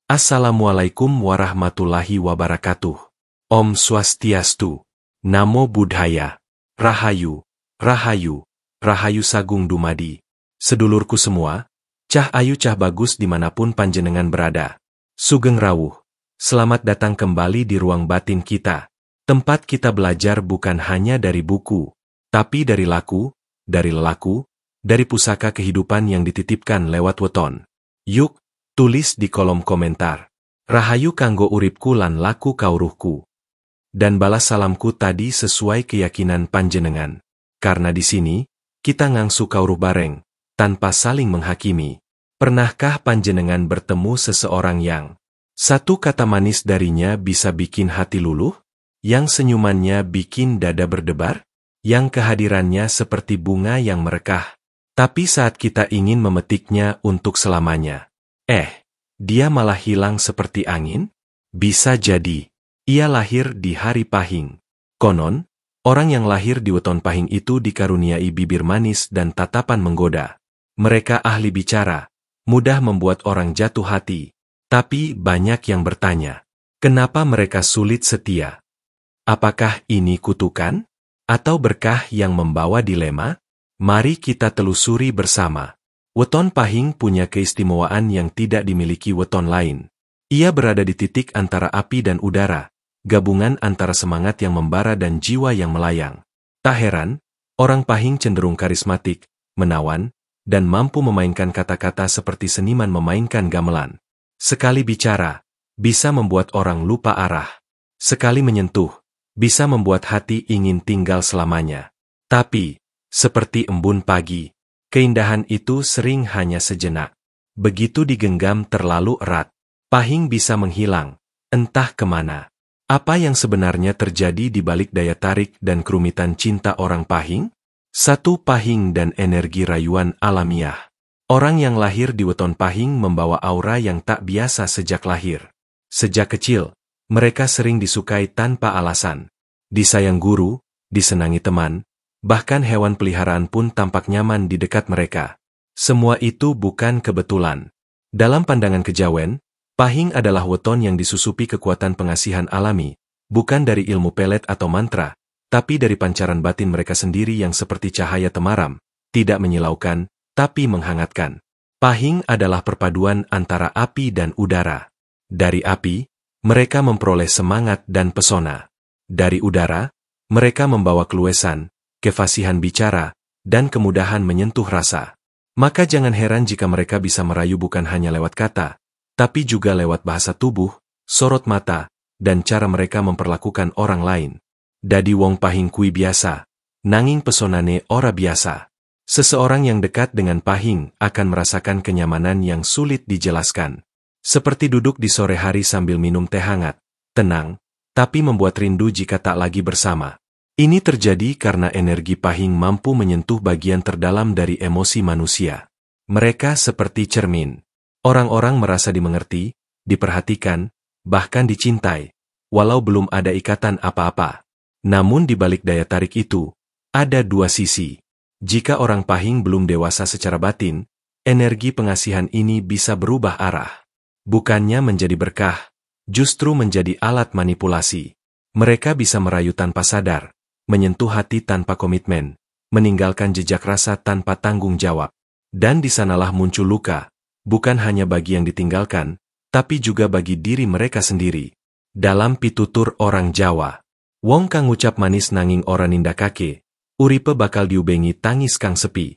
Assalamualaikum warahmatullahi wabarakatuh. Om Swastiastu. Namo Buddhaya. Rahayu, Rahayu, Rahayu Sagung Dumadi. Sedulurku semua, cah ayu cah bagus dimanapun panjenengan berada. Sugeng rawuh. Selamat datang kembali di ruang batin kita. Tempat kita belajar bukan hanya dari buku, tapi dari laku, dari lelaku, dari pusaka kehidupan yang dititipkan lewat weton. Yuk, tulis di kolom komentar. Rahayu kanggo uripku lan laku kauruhku. Dan balas salamku tadi sesuai keyakinan panjenengan. Karena di sini, kita ngangsu kauruh bareng, tanpa saling menghakimi. Pernahkah panjenengan bertemu seseorang yang satu kata manis darinya bisa bikin hati luluh? Yang senyumannya bikin dada berdebar? Yang kehadirannya seperti bunga yang merekah? Tapi saat kita ingin memetiknya untuk selamanya, dia malah hilang seperti angin? Bisa jadi, ia lahir di hari Pahing. Konon, orang yang lahir di weton Pahing itu dikaruniai bibir manis dan tatapan menggoda. Mereka ahli bicara, mudah membuat orang jatuh hati. Tapi banyak yang bertanya, kenapa mereka sulit setia? Apakah ini kutukan? Atau berkah yang membawa dilema? Mari kita telusuri bersama. Weton Pahing punya keistimewaan yang tidak dimiliki weton lain. Ia berada di titik antara api dan udara, gabungan antara semangat yang membara dan jiwa yang melayang. Tak heran, orang Pahing cenderung karismatik, menawan, dan mampu memainkan kata-kata seperti seniman memainkan gamelan. Sekali bicara, bisa membuat orang lupa arah. Sekali menyentuh, bisa membuat hati ingin tinggal selamanya. Tapi, seperti embun pagi, keindahan itu sering hanya sejenak. Begitu digenggam terlalu erat, Pahing bisa menghilang, entah kemana. Apa yang sebenarnya terjadi di balik daya tarik dan kerumitan cinta orang Pahing? Satu Pahing dan energi rayuan alamiah. Orang yang lahir di weton Pahing membawa aura yang tak biasa sejak lahir. Sejak kecil, mereka sering disukai tanpa alasan. Disayang guru, disenangi teman, bahkan hewan peliharaan pun tampak nyaman di dekat mereka. Semua itu bukan kebetulan. Dalam pandangan kejawen, Pahing adalah weton yang disusupi kekuatan pengasihan alami, bukan dari ilmu pelet atau mantra, tapi dari pancaran batin mereka sendiri yang seperti cahaya temaram, tidak menyilaukan, tapi menghangatkan. Pahing adalah perpaduan antara api dan udara. Dari api, mereka memperoleh semangat dan pesona. Dari udara, mereka membawa keluasan, kefasihan bicara, dan kemudahan menyentuh rasa. Maka jangan heran jika mereka bisa merayu bukan hanya lewat kata, tapi juga lewat bahasa tubuh, sorot mata, dan cara mereka memperlakukan orang lain. Dadi wong Pahing kui biasa, nanging pesonane ora biasa. Seseorang yang dekat dengan Pahing akan merasakan kenyamanan yang sulit dijelaskan. Seperti duduk di sore hari sambil minum teh hangat, tenang, tapi membuat rindu jika tak lagi bersama. Ini terjadi karena energi Pahing mampu menyentuh bagian terdalam dari emosi manusia. Mereka seperti cermin. Orang-orang merasa dimengerti, diperhatikan, bahkan dicintai, walau belum ada ikatan apa-apa. Namun di balik daya tarik itu, ada dua sisi. Jika orang Pahing belum dewasa secara batin, energi pengasihan ini bisa berubah arah. Bukannya menjadi berkah, justru menjadi alat manipulasi. Mereka bisa merayu tanpa sadar, menyentuh hati tanpa komitmen, meninggalkan jejak rasa tanpa tanggung jawab. Dan di sanalah muncul luka, bukan hanya bagi yang ditinggalkan, tapi juga bagi diri mereka sendiri. Dalam pitutur orang Jawa, wong kang ngucap manis nanging ora nindakake, uripe bakal diubengi tangis kang sepi.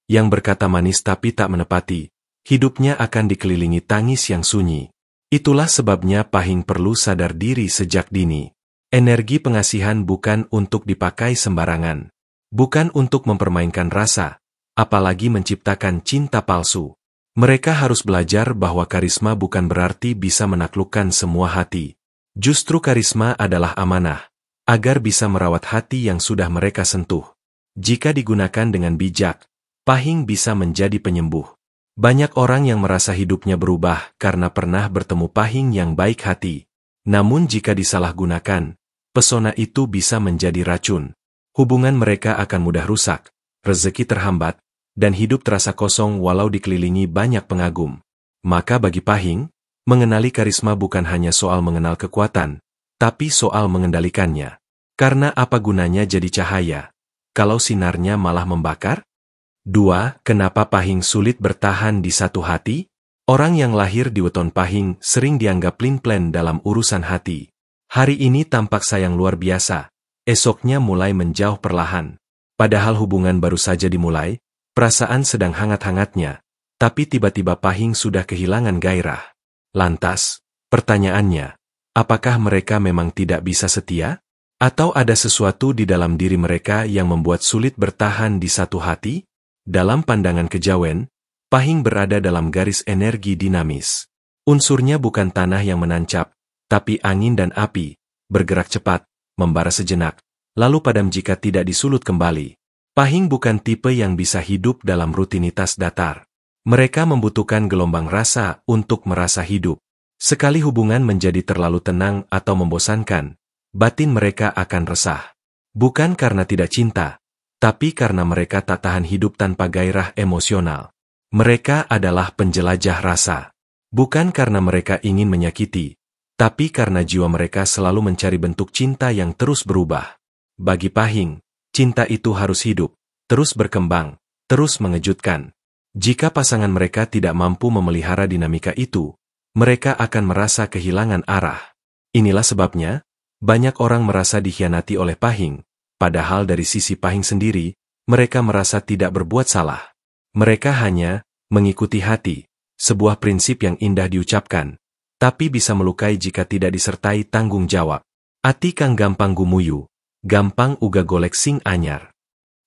Yang berkata manis tapi tak menepati, hidupnya akan dikelilingi tangis yang sunyi. Itulah sebabnya Pahing perlu sadar diri sejak dini. Energi pengasihan bukan untuk dipakai sembarangan. Bukan untuk mempermainkan rasa, apalagi menciptakan cinta palsu. Mereka harus belajar bahwa karisma bukan berarti bisa menaklukkan semua hati. Justru karisma adalah amanah, agar bisa merawat hati yang sudah mereka sentuh. Jika digunakan dengan bijak, Pahing bisa menjadi penyembuh. Banyak orang yang merasa hidupnya berubah karena pernah bertemu Pahing yang baik hati. Namun jika disalahgunakan, pesona itu bisa menjadi racun. Hubungan mereka akan mudah rusak, rezeki terhambat, dan hidup terasa kosong walau dikelilingi banyak pengagum. Maka bagi Pahing, Mengenali karisma bukan hanya soal mengenal kekuatan, tapi soal mengendalikannya. Karena apa gunanya jadi cahaya, kalau sinarnya malah membakar? 2. Kenapa Pahing sulit bertahan di satu hati? Orang yang lahir di weton Pahing sering dianggap plin-plen dalam urusan hati. Hari ini tampak sayang luar biasa, esoknya mulai menjauh perlahan. Padahal hubungan baru saja dimulai, perasaan sedang hangat-hangatnya, tapi tiba-tiba Pahing sudah kehilangan gairah. Lantas, pertanyaannya, apakah mereka memang tidak bisa setia? Atau ada sesuatu di dalam diri mereka yang membuat sulit bertahan di satu hati? Dalam pandangan kejawen, Pahing berada dalam garis energi dinamis. Unsurnya bukan tanah yang menancap, tapi angin dan api, bergerak cepat, membara sejenak, lalu padam jika tidak disulut kembali. Pahing bukan tipe yang bisa hidup dalam rutinitas datar. Mereka membutuhkan gelombang rasa untuk merasa hidup. Sekali hubungan menjadi terlalu tenang atau membosankan, batin mereka akan resah. Bukan karena tidak cinta, tapi karena mereka tak tahan hidup tanpa gairah emosional. Mereka adalah penjelajah rasa. Bukan karena mereka ingin menyakiti, tapi karena jiwa mereka selalu mencari bentuk cinta yang terus berubah. Bagi Pahing, cinta itu harus hidup, terus berkembang, terus mengejutkan. Jika pasangan mereka tidak mampu memelihara dinamika itu, mereka akan merasa kehilangan arah. Inilah sebabnya, banyak orang merasa dikhianati oleh Pahing, padahal dari sisi Pahing sendiri, mereka merasa tidak berbuat salah. Mereka hanya mengikuti hati, sebuah prinsip yang indah diucapkan, tapi bisa melukai jika tidak disertai tanggung jawab. Ati kang gampang gumuyu, gampang uga golek sing anyar.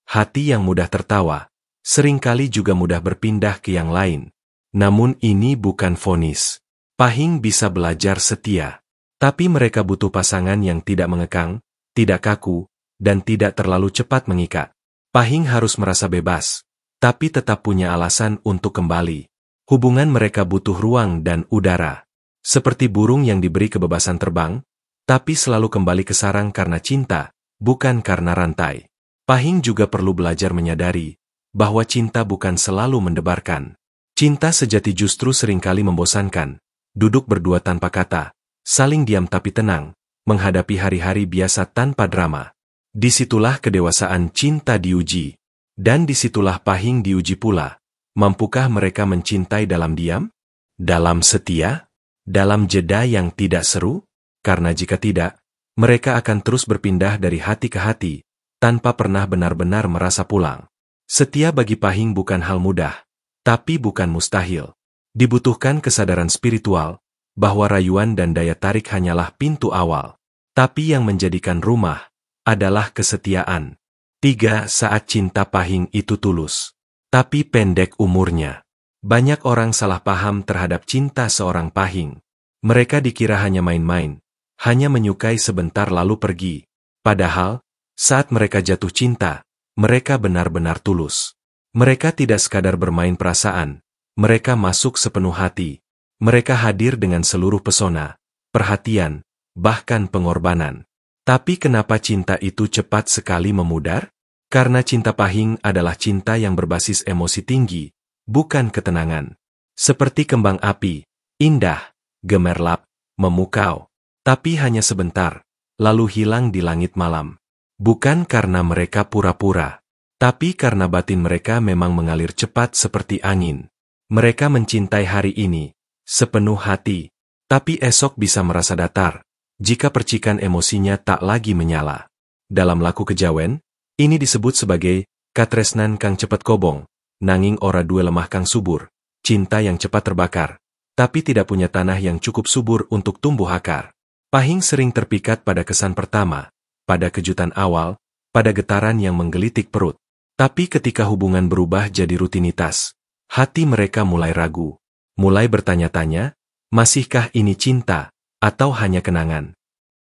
Hati yang mudah tertawa, seringkali juga mudah berpindah ke yang lain. Namun ini bukan vonis. Pahing bisa belajar setia, tapi mereka butuh pasangan yang tidak mengekang, tidak kaku, dan tidak terlalu cepat mengikat. Pahing harus merasa bebas, tapi tetap punya alasan untuk kembali. Hubungan mereka butuh ruang dan udara. Seperti burung yang diberi kebebasan terbang, tapi selalu kembali ke sarang karena cinta, bukan karena rantai. Pahing juga perlu belajar menyadari bahwa cinta bukan selalu mendebarkan. Cinta sejati justru seringkali membosankan. Duduk berdua tanpa kata, saling diam tapi tenang, menghadapi hari-hari biasa tanpa drama. Disitulah kedewasaan cinta diuji. Dan disitulah Pahing diuji pula. Mampukah mereka mencintai dalam diam? Dalam setia? Dalam jeda yang tidak seru? Karena jika tidak, mereka akan terus berpindah dari hati ke hati, tanpa pernah benar-benar merasa pulang. Setia bagi Pahing bukan hal mudah, tapi bukan mustahil. Dibutuhkan kesadaran spiritual, bahwa rayuan dan daya tarik hanyalah pintu awal. Tapi yang menjadikan rumah, adalah kesetiaan. 3. Saat cinta Pahing itu tulus, tapi pendek umurnya. Banyak orang salah paham terhadap cinta seorang Pahing. Mereka dikira hanya main-main, hanya menyukai sebentar lalu pergi. Padahal, saat mereka jatuh cinta, mereka benar-benar tulus. Mereka tidak sekadar bermain perasaan, mereka masuk sepenuh hati. Mereka hadir dengan seluruh pesona, perhatian, bahkan pengorbanan. Tapi kenapa cinta itu cepat sekali memudar? Karena cinta Pahing adalah cinta yang berbasis emosi tinggi, bukan ketenangan. Seperti kembang api, indah, gemerlap, memukau, tapi hanya sebentar, lalu hilang di langit malam. Bukan karena mereka pura-pura, tapi karena batin mereka memang mengalir cepat seperti angin. Mereka mencintai hari ini, sepenuh hati, tapi esok bisa merasa datar, jika percikan emosinya tak lagi menyala. Dalam laku kejawen, ini disebut sebagai katresnan kang cepet kobong, nanging ora due lemah kang subur, cinta yang cepat terbakar, tapi tidak punya tanah yang cukup subur untuk tumbuh akar. Pahing sering terpikat pada kesan pertama, pada kejutan awal, pada getaran yang menggelitik perut. Tapi ketika hubungan berubah jadi rutinitas, hati mereka mulai ragu, mulai bertanya-tanya, masihkah ini cinta, atau hanya kenangan?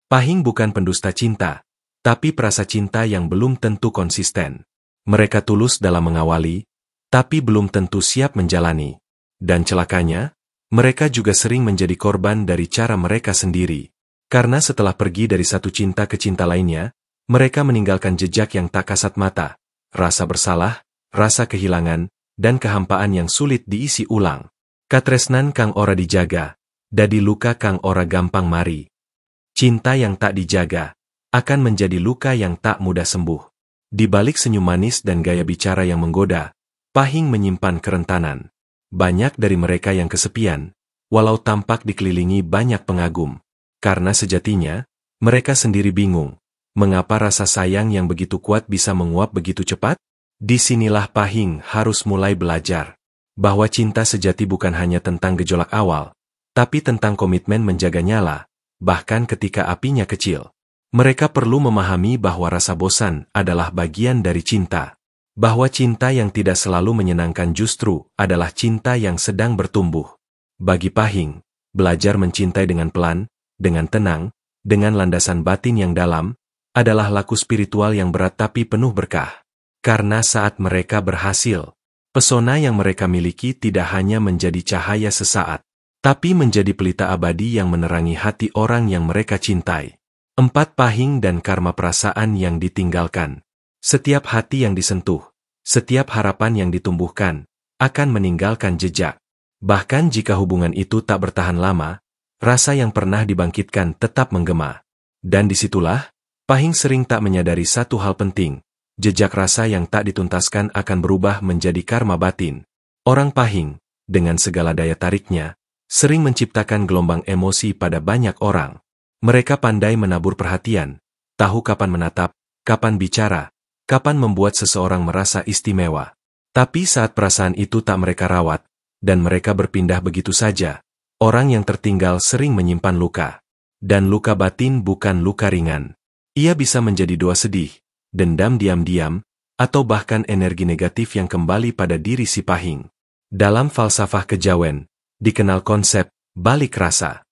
Pahing bukan pendusta cinta, tapi perasa cinta yang belum tentu konsisten. Mereka tulus dalam mengawali, tapi belum tentu siap menjalani. Dan celakanya, mereka juga sering menjadi korban dari cara mereka sendiri. Karena setelah pergi dari satu cinta ke cinta lainnya, mereka meninggalkan jejak yang tak kasat mata, rasa bersalah, rasa kehilangan, dan kehampaan yang sulit diisi ulang. Katresnan kang ora dijaga, dadi luka kang ora gampang mari. Cinta yang tak dijaga akan menjadi luka yang tak mudah sembuh. Di balik senyum manis dan gaya bicara yang menggoda, Pahing menyimpan kerentanan. Banyak dari mereka yang kesepian, walau tampak dikelilingi banyak pengagum. Karena sejatinya, mereka sendiri bingung, mengapa rasa sayang yang begitu kuat bisa menguap begitu cepat? Disinilah Pahing harus mulai belajar bahwa cinta sejati bukan hanya tentang gejolak awal, tapi tentang komitmen menjaga nyala, bahkan ketika apinya kecil. Mereka perlu memahami bahwa rasa bosan adalah bagian dari cinta. Bahwa cinta yang tidak selalu menyenangkan justru adalah cinta yang sedang bertumbuh. Bagi Pahing, belajar mencintai dengan pelan, dengan tenang, dengan landasan batin yang dalam, adalah laku spiritual yang berat tapi penuh berkah. Karena saat mereka berhasil, pesona yang mereka miliki tidak hanya menjadi cahaya sesaat, tapi menjadi pelita abadi yang menerangi hati orang yang mereka cintai. 4. Pahing dan karma perasaan yang ditinggalkan. Setiap hati yang disentuh, setiap harapan yang ditumbuhkan, akan meninggalkan jejak. Bahkan jika hubungan itu tak bertahan lama, rasa yang pernah dibangkitkan tetap menggema. Dan disitulah, Pahing sering tak menyadari satu hal penting, jejak rasa yang tak dituntaskan akan berubah menjadi karma batin. Orang Pahing, dengan segala daya tariknya, sering menciptakan gelombang emosi pada banyak orang. Mereka pandai menabur perhatian, tahu kapan menatap, kapan bicara, kapan membuat seseorang merasa istimewa. Tapi saat perasaan itu tak mereka rawat, dan mereka berpindah begitu saja, orang yang tertinggal sering menyimpan luka. Dan luka batin bukan luka ringan. Ia bisa menjadi doa sedih, dendam diam-diam, atau bahkan energi negatif yang kembali pada diri si Pahing. Dalam falsafah kejawen, dikenal konsep balik rasa.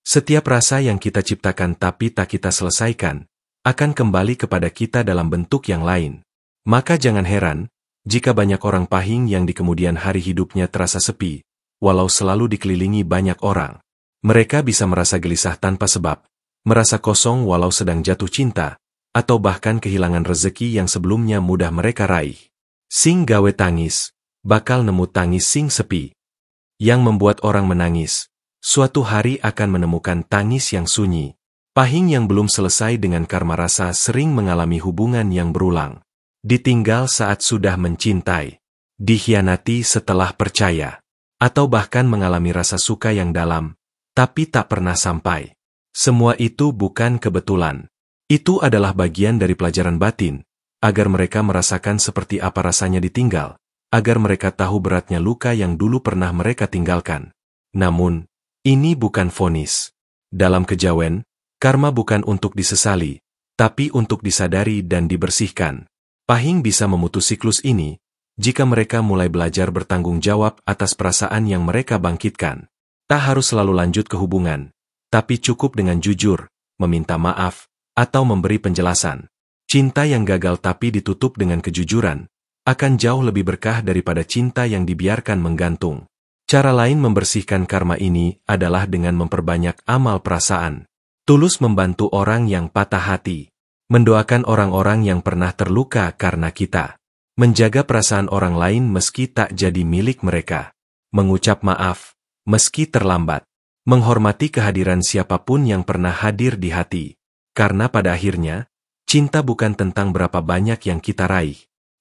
Setiap rasa yang kita ciptakan tapi tak kita selesaikan, akan kembali kepada kita dalam bentuk yang lain. Maka jangan heran, jika banyak orang Pahing yang di kemudian hari hidupnya terasa sepi, walau selalu dikelilingi banyak orang. Mereka bisa merasa gelisah tanpa sebab, merasa kosong walau sedang jatuh cinta, atau bahkan kehilangan rezeki yang sebelumnya mudah mereka raih. Sing gawe tangis, bakal nemu tangis sing sepi. Yang membuat orang menangis, suatu hari akan menemukan tangis yang sunyi. Pahing yang belum selesai dengan karma rasa sering mengalami hubungan yang berulang. Ditinggal saat sudah mencintai, dikhianati setelah percaya, atau bahkan mengalami rasa suka yang dalam, tapi tak pernah sampai. Semua itu bukan kebetulan. Itu adalah bagian dari pelajaran batin, agar mereka merasakan seperti apa rasanya ditinggal, agar mereka tahu beratnya luka yang dulu pernah mereka tinggalkan. Namun, ini bukan vonis. Dalam kejawen, karma bukan untuk disesali, tapi untuk disadari dan dibersihkan. Pahing bisa memutus siklus ini, jika mereka mulai belajar bertanggung jawab atas perasaan yang mereka bangkitkan. Tak harus selalu lanjut ke hubungan, tapi cukup dengan jujur, meminta maaf, atau memberi penjelasan. Cinta yang gagal tapi ditutup dengan kejujuran, akan jauh lebih berkah daripada cinta yang dibiarkan menggantung. Cara lain membersihkan karma ini adalah dengan memperbanyak amal perasaan. Tulus membantu orang yang patah hati. Mendoakan orang-orang yang pernah terluka karena kita. Menjaga perasaan orang lain meski tak jadi milik mereka. Mengucap maaf, meski terlambat. Menghormati kehadiran siapapun yang pernah hadir di hati. Karena pada akhirnya, cinta bukan tentang berapa banyak yang kita raih,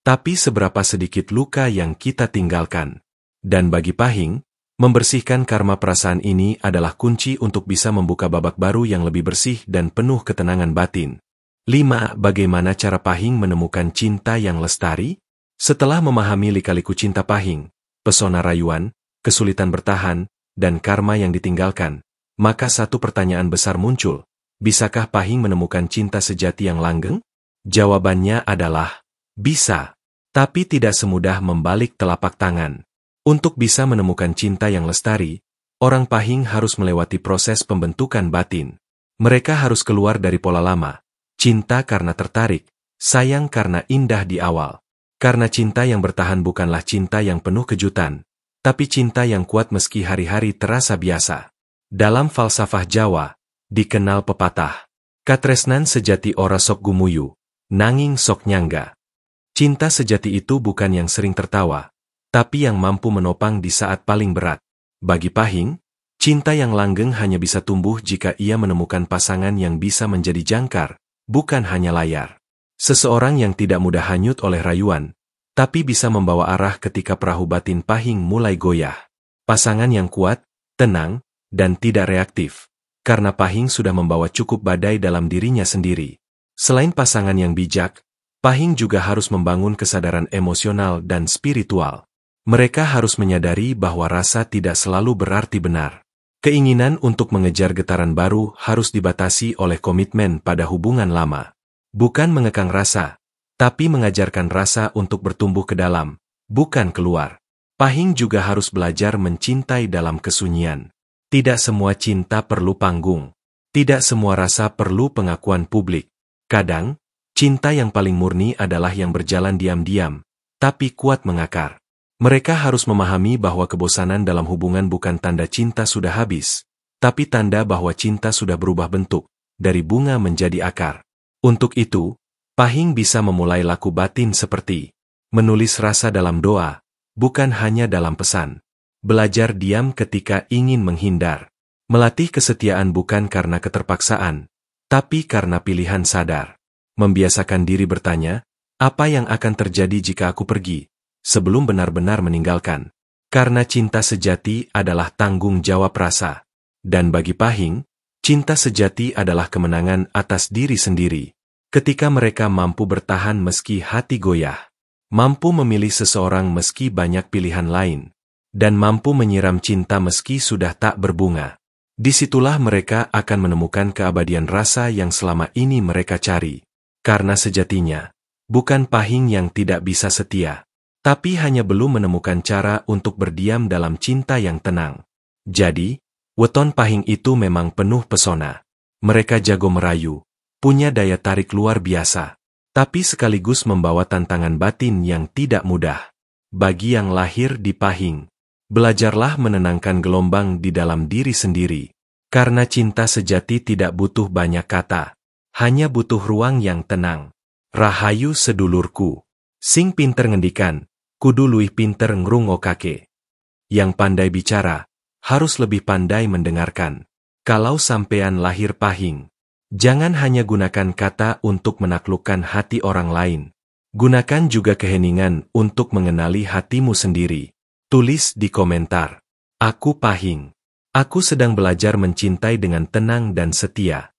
tapi seberapa sedikit luka yang kita tinggalkan. Dan bagi Pahing, membersihkan karma perasaan ini adalah kunci untuk bisa membuka babak baru yang lebih bersih dan penuh ketenangan batin. 5. Bagaimana cara Pahing menemukan cinta yang lestari? Setelah memahami lika-liku cinta Pahing, pesona rayuan, kesulitan bertahan, dan karma yang ditinggalkan, maka satu pertanyaan besar muncul. Bisakah Pahing menemukan cinta sejati yang langgeng? Jawabannya adalah, bisa. Tapi tidak semudah membalik telapak tangan. Untuk bisa menemukan cinta yang lestari, orang Pahing harus melewati proses pembentukan batin. Mereka harus keluar dari pola lama. Cinta karena tertarik, sayang karena indah di awal. Karena cinta yang bertahan bukanlah cinta yang penuh kejutan, tapi cinta yang kuat meski hari-hari terasa biasa. Dalam falsafah Jawa, dikenal pepatah, katresnan sejati ora sok gumuyu, nanging sok nyangga. Cinta sejati itu bukan yang sering tertawa, tapi yang mampu menopang di saat paling berat. Bagi Pahing, Cinta yang langgeng hanya bisa tumbuh jika ia menemukan pasangan yang bisa menjadi jangkar, bukan hanya layar. Seseorang yang tidak mudah hanyut oleh rayuan, tapi bisa membawa arah ketika perahu batin Pahing mulai goyah. Pasangan yang kuat, tenang, dan tidak reaktif. Karena Pahing sudah membawa cukup badai dalam dirinya sendiri. Selain pasangan yang bijak, Pahing juga harus membangun kesadaran emosional dan spiritual. Mereka harus menyadari bahwa rasa tidak selalu berarti benar. Keinginan untuk mengejar getaran baru harus dibatasi oleh komitmen pada hubungan lama. Bukan mengekang rasa, tapi mengajarkan rasa untuk bertumbuh ke dalam, bukan keluar. Pahing juga harus belajar mencintai dalam kesunyian. Tidak semua cinta perlu panggung. Tidak semua rasa perlu pengakuan publik. Kadang, cinta yang paling murni adalah yang berjalan diam-diam, tapi kuat mengakar. Mereka harus memahami bahwa kebosanan dalam hubungan bukan tanda cinta sudah habis, tapi tanda bahwa cinta sudah berubah bentuk, dari bunga menjadi akar. Untuk itu, Pahing bisa memulai laku batin seperti menulis rasa dalam doa, bukan hanya dalam pesan. Belajar diam ketika ingin menghindar. Melatih kesetiaan bukan karena keterpaksaan, tapi karena pilihan sadar. Membiasakan diri bertanya, apa yang akan terjadi jika aku pergi? Sebelum benar-benar meninggalkan. Karena cinta sejati adalah tanggung jawab rasa. Dan bagi Pahing, cinta sejati adalah kemenangan atas diri sendiri. Ketika mereka mampu bertahan meski hati goyah. Mampu memilih seseorang meski banyak pilihan lain. Dan mampu menyiram cinta meski sudah tak berbunga. Disitulah mereka akan menemukan keabadian rasa yang selama ini mereka cari. Karena sejatinya, bukan Pahing yang tidak bisa setia. Tapi hanya belum menemukan cara untuk berdiam dalam cinta yang tenang. Jadi, weton Pahing itu memang penuh pesona. Mereka jago merayu, punya daya tarik luar biasa, tapi sekaligus membawa tantangan batin yang tidak mudah. Bagi yang lahir di Pahing, belajarlah menenangkan gelombang di dalam diri sendiri. Karena cinta sejati tidak butuh banyak kata, hanya butuh ruang yang tenang. Rahayu sedulurku. Sing pinter ngendikan, kudu luwih pinter ngrungokake. Yang pandai bicara, harus lebih pandai mendengarkan. Kalau sampean lahir Pahing, jangan hanya gunakan kata untuk menaklukkan hati orang lain. Gunakan juga keheningan untuk mengenali hatimu sendiri. Tulis di komentar, aku Pahing. Aku sedang belajar mencintai dengan tenang dan setia.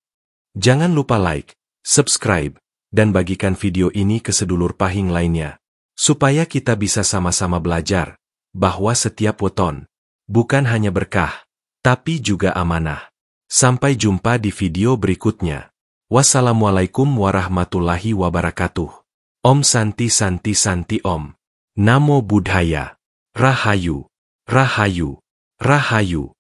Jangan lupa like, subscribe, dan bagikan video ini ke sedulur Pahing lainnya, supaya kita bisa sama-sama belajar, bahwa setiap weton, bukan hanya berkah, tapi juga amanah. Sampai jumpa di video berikutnya. Wassalamualaikum warahmatullahi wabarakatuh. Om Santi Santi Santi Om. Namo Buddhaya. Rahayu. Rahayu. Rahayu.